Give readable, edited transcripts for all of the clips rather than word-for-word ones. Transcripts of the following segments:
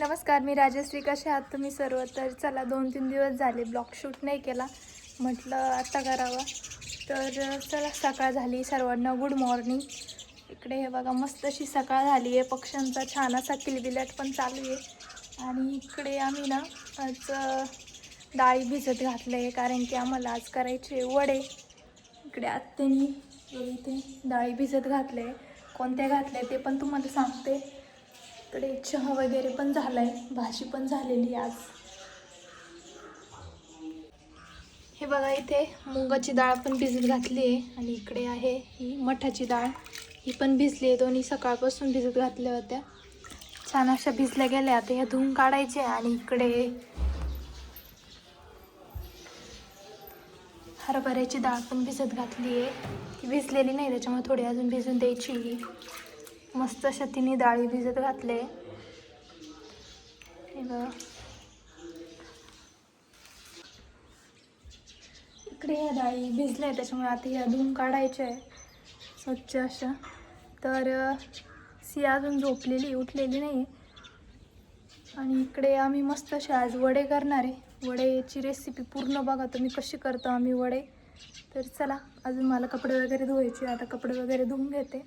नमस्कार, मी राजश्री. कसे आहात तुम्ही सर्व? तर चला 2-3 दिवस झाले ब्लॉग शूट नाही केला, म्हटलं आता करावा. तर चला, सकाळ झाली. सर्वांना गुड मॉर्निंग. इकडे हे बघा, मस्त अशी सकाळ झाली आहे. पक्ष्यांचा छान असा किलबिलाट पण चालू आहे. आणि इकडे आम्ही ना आज डाळी भिजत घातलं आहे, कारण की आम्हाला आज करायचे वडे. इकडे आत्यानी इथे डाळी भिजत घातले. कोणत्या घातल्या ते पण तुम्हाला सांगते. इकडे चहा वगैरे पण झाला आहे, भाजी पण झालेली आज. हे बघा, इथे मुगाची डाळ पण भिजत घातली आहे. आणि इकडे आहे ही मठाची डाळ, ही पण भिजली आहे. दोन्ही सकाळपासून भिजत घातल्या होत्या, छान अशा भिजल्या गेल्या. आता ह्या धुवून काढायचे. आणि इकडे हरभऱ्याची डाळ पण भिजत घातली आहे. ती भिजलेली नाही, त्याच्यामुळे थोडी अजून भिजून द्यायची. मस्त अशा तिन्ही डाळी भिजत घातले. हे बघा, इकडे ह्या डाळी भिजल्या, त्याच्यामुळे आता ह्या धुवून काढायच्या आहे स्वच्छ अशा. तर सिया अजून झोपलेली, उठलेली नाही. आणि इकडे आम्ही मस्त असे आज वडे करणार आहे. वडेची रेसिपी पूर्ण बघा तुम्ही, कशी करतो आम्ही वडे. तर चला, अजून मला कपडे वगैरे धुवायचे. आता कपडे वगैरे धुवून घेते.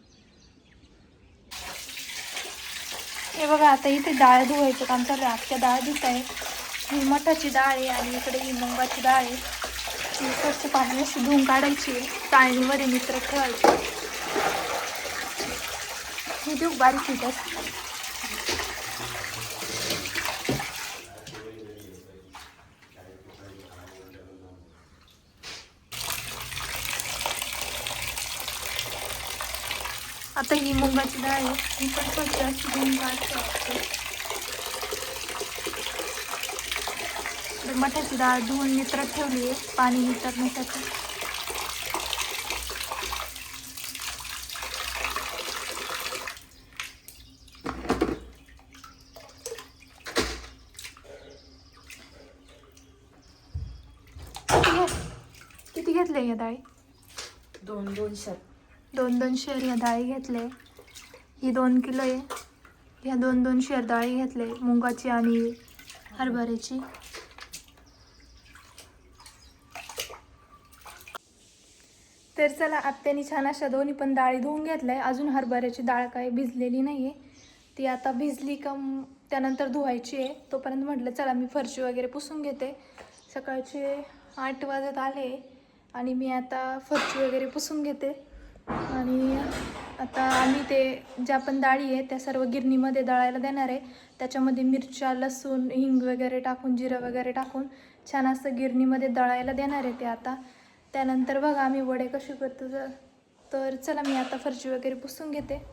हे बघा, आता इथे डाळ धुवायचं काम चालू आहे. आजच्या डाळ धुत आहे. ही मठाची डाळ आहे आणि इकडे ही मुगाची डाळ आहे. ती स्वच्छ पाणी अशी धुवून काढायची, चाळणीमध्ये मिश्र ठेवायची. हे देऊ बारीक होतं. आता ही मुगाची डाळ आहे, ही पण स्वच्छ अशी धुवून काढते. मठाची डाळ धुवून नितरत ठेवली आहे, पाणी नितरण्यासाठी. किती घेतले या डाळी? 2 शेर. 2 शेर या डाळी घेतले. ही 2 किलो आहे. ह्या 2 शेर डाळी घेतले, मुगाची आणि हरभऱ्याची. तर चला, आत्याने छान अशा दोन्ही पण डाळी धुवून घेतल्या आहे. अजून हरभऱ्याची डाळ काही भिजलेली नाही आहे. ती आता भिजली का त्यानंतर धुवायची आहे. तोपर्यंत म्हटलं चला, मी फरशी वगैरे पुसून घेते. सकाळचे 8 वाजत आले आणि मी आता फरशी वगैरे पुसून घेते. आणि आता आम्ही ते ज्या पण डाळी आहे त्या सर्व गिरणीमध्ये दळायला देणार आहे. त्याच्यामध्ये मिरच्या, लसूण, हिंग वगैरे टाकून, जिरं वगैरे टाकून छान असं गिरणीमध्ये दळायला देणार आहे ते आता. त्यानंतर बघा आम्ही वडे कसे करतो. तर चला, मी आता फरशी वगैरे पुसून घेते.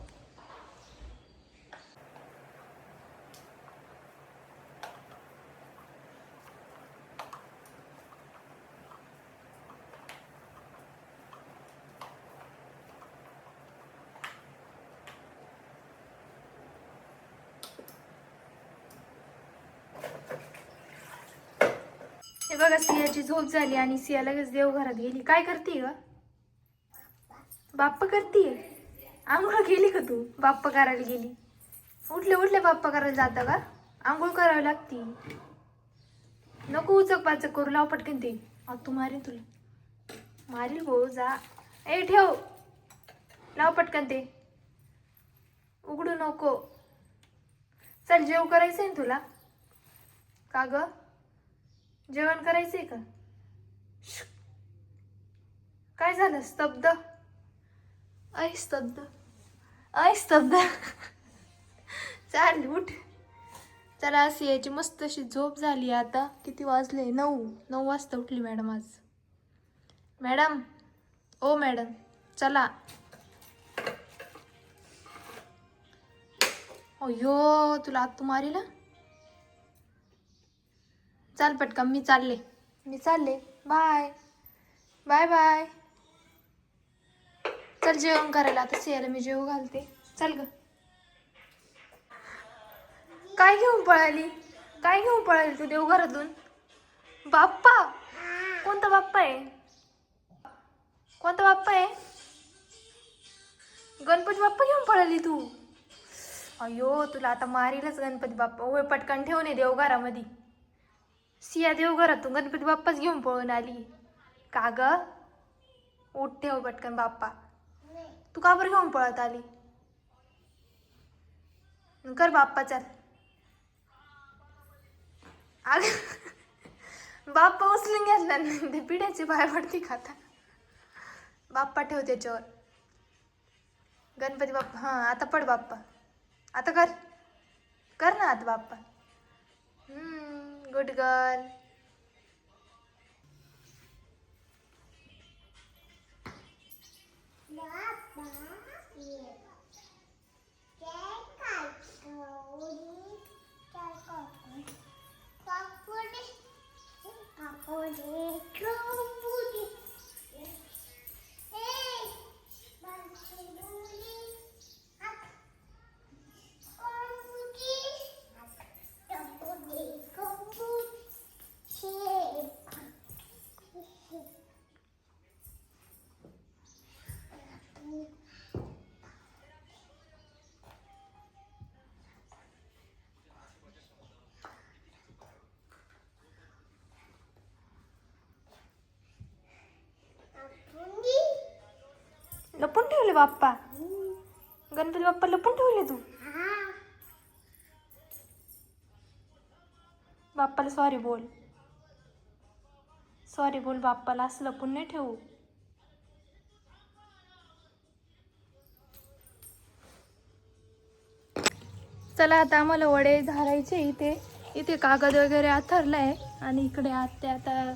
हे बघा, सियाची झोप झाली आणि सिया लगेच देवघरात गेली. काय करते ग? बाप्पा करतीये? आंघोळ केली का तू? बाप्पा करायला गेली. उठले उठले बाप्पा करायला जाता का? आंघोळ करावी लागती. नको उचक पाचक करू, लाव पटकन ते. तू मारील, तुला मारील भाऊ. जा, ए ठेव, लाव पटकन ते, उघडू नको. चल, जेव करायचंय ना तुला? का ग, जेवण करायचंय का? काय झालं? स्तब्ध, ऐ स्तब्ध, ऐ स्तब्ध. चाल, उठ. चला, अशी याची मस्त अशी झोप झाली. आता किती वाजले? 9 वाजता उठली मॅडम आज. मॅडम, ओ मॅडम, चला. अयो, तुला आत्तू मारीला. चाल पटकन, मी चालले. Bye bye bye. चल, जेवण करायला. आता सियाला मी जेवू घालते. चल ग. काय घेऊन पळाली तू देवघरातून? बाप्पा? कोणता बाप्पा आहे? गणपती बाप्पा घेऊन पळाली तू? अयो तुला आता मारीलच गणपती बाप्पा. होय पटकन ठेवून ये देवघरामध्ये. सिया देवघरातून गणपती बाप्पाच घेऊन पळून आली. का ग? उठ ठेव पटकन बाप्पा. तू का बरं घेऊन पळत आली? कर बाप्पा चल. अग बाप्पा उचलून घेतला ते पिढ्याची पाय पडती का आता? बाप्पा ठेव त्याच्यावर. गणपती बाप्पा हां आता पड बाप्पा. आता कर. कर ना आता बाप्पा. Good girl. लपून ठेवले बाप्पा. गणपती बाप्पा लपून ठेवले तू. बाप्पाला सॉरी बोल. सॉरी बोल बाप्पाला. असं लपून नाही ठेवू. चला आता आम्हाला वडे झारायचे. इथे इथे कागद वगैरे आथरलाय आणि इकडे आत्या आता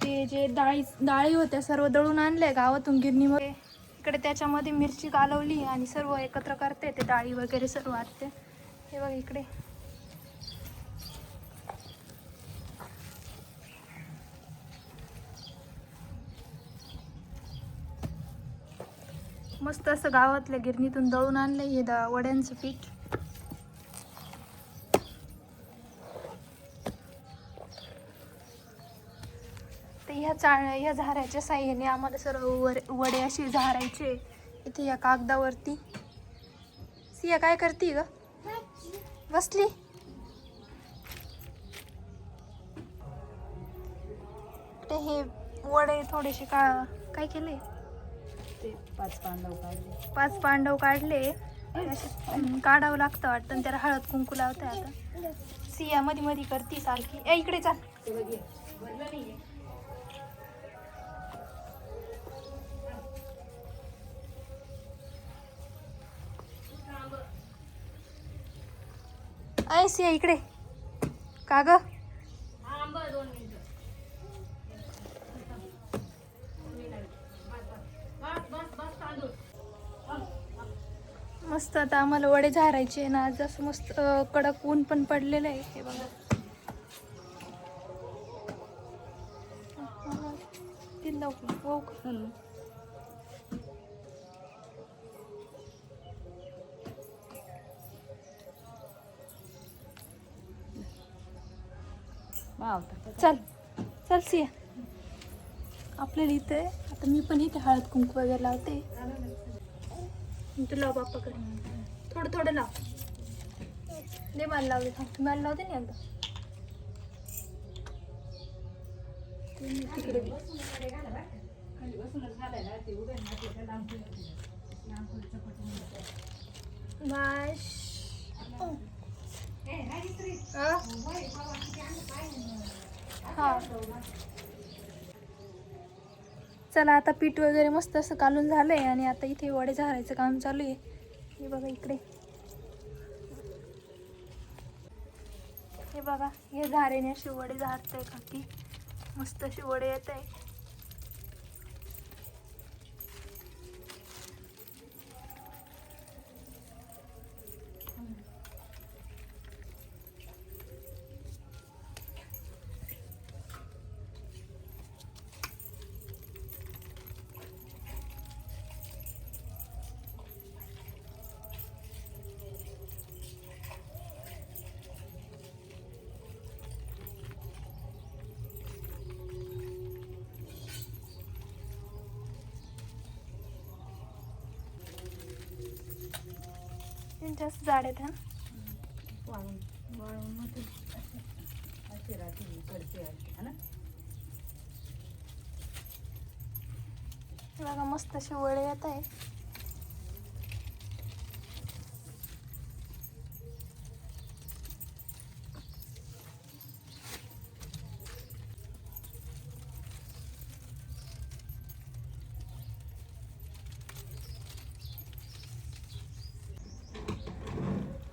ते जे डाळी होत्या सर्व दळून आणले गावातून गिरणीमध्ये. इकडे त्याच्यामध्ये मिरची कालवली आणि सर्व एकत्र करते ते डाळी वगैरे सर्व आत्या. हे बघ इकडे. मस्त असं गावातल्या गिरणीतून दळून आणलंय हे वड्यांचं पीठ. तर ह्या झाऱ्याच्या साह्याने आम्हाला सर्व वडे असे झारायचे. इथे या कागदावरती. सिया काय करते ग? बसली. ते हे वडे थोडेसे काय केले? ते 5 पांडव काढले. 5 पांडव काढले. काढावं लागतं वाटतं आणि त्याला हळद कुंकू लावते. आता सिया मध्ये मध्ये करती सारखी. इकडे चाल. सिया इकडे. का ग? मस्त आता आम्हाला वडे झारायचे ना. आज असं मस्त कडक ऊन पण पडलेलं आहे. हे बघा. चल चल सिया. आपल्याला इथे आता मी पण इथे हळद कुंकू वगैरे लावते. तू लाव बाप्पा कर. थोडं थोडं लाव. दे मला लावले. थांब मला लावते ना एकदा. तिकडे बाश. हा चला आता पीठ वगैरे मस्त असं कालून झालंय आणि आता इथे वडे झारायचं काम चालू आहे. हे बघा इकडे. हे बघा हे झारेने असे वडे झारताय काकी. मस्त असे वडे येत आहे. जास्त जाड आहेत हा. वाळून वाळून मध्ये असे राहते कडचे आहे ना. बघा मस्त असे वडे येत आहे.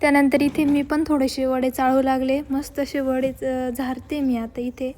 त्यानंतर इथे मी पण थोडेसे वडे चाळू लागले. मस्त असे वडे झारते मी आता इथे.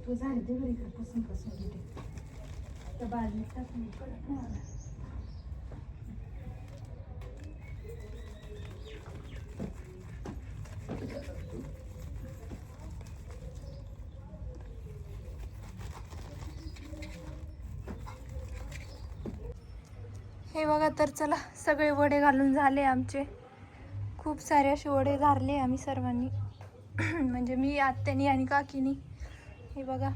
तो झाले ते घरी पासून घेते त्या बाजूला टाकून कडक नाही आला. हे बघा तर चला सगळे वडे घालून झाले आमचे. खूप सारे असे वडे झारले आम्ही सर्वांनी. म्हणजे मी, आत्यानी आणि काकीनी. हे बघा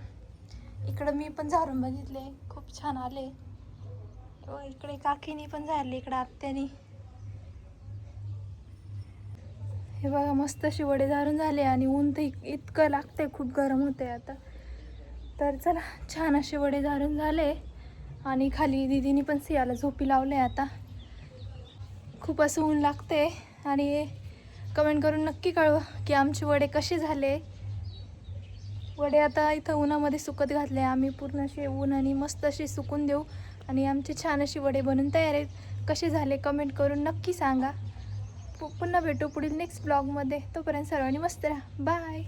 इकडं मी पण झारून बघितले, खूप छान आले. इकडे काकीनी पण झाले, इकडं आत्यानी. हे बघा मस्त असे वडे झारून झाले आणि ऊन तर इतकं लागतंय, खूप गरम होतंय आता. तर चला छान असे वडे झारून झाले. आणि खाली दीदीनी पण सियाला झोपी लावले. आता खूप असं ऊन लागते. आणि कमेंट करून नक्की कळवा की आमचे वडे कसे झाले. वडे आता इथं उन्हामध्ये सुकत घातले आम्ही, पूर्ण असे ऊन आणि मस्त असे सुकून देऊ. आणि आमचे छान असे वडे बनून तयार आहेत. कसे झाले कमेंट करून नक्की सांगा. पुन्हा भेटू पुढील नेक्स्ट ब्लॉगमध्ये. तोपर्यंत सर्वांनी मस्त राहा. बाय.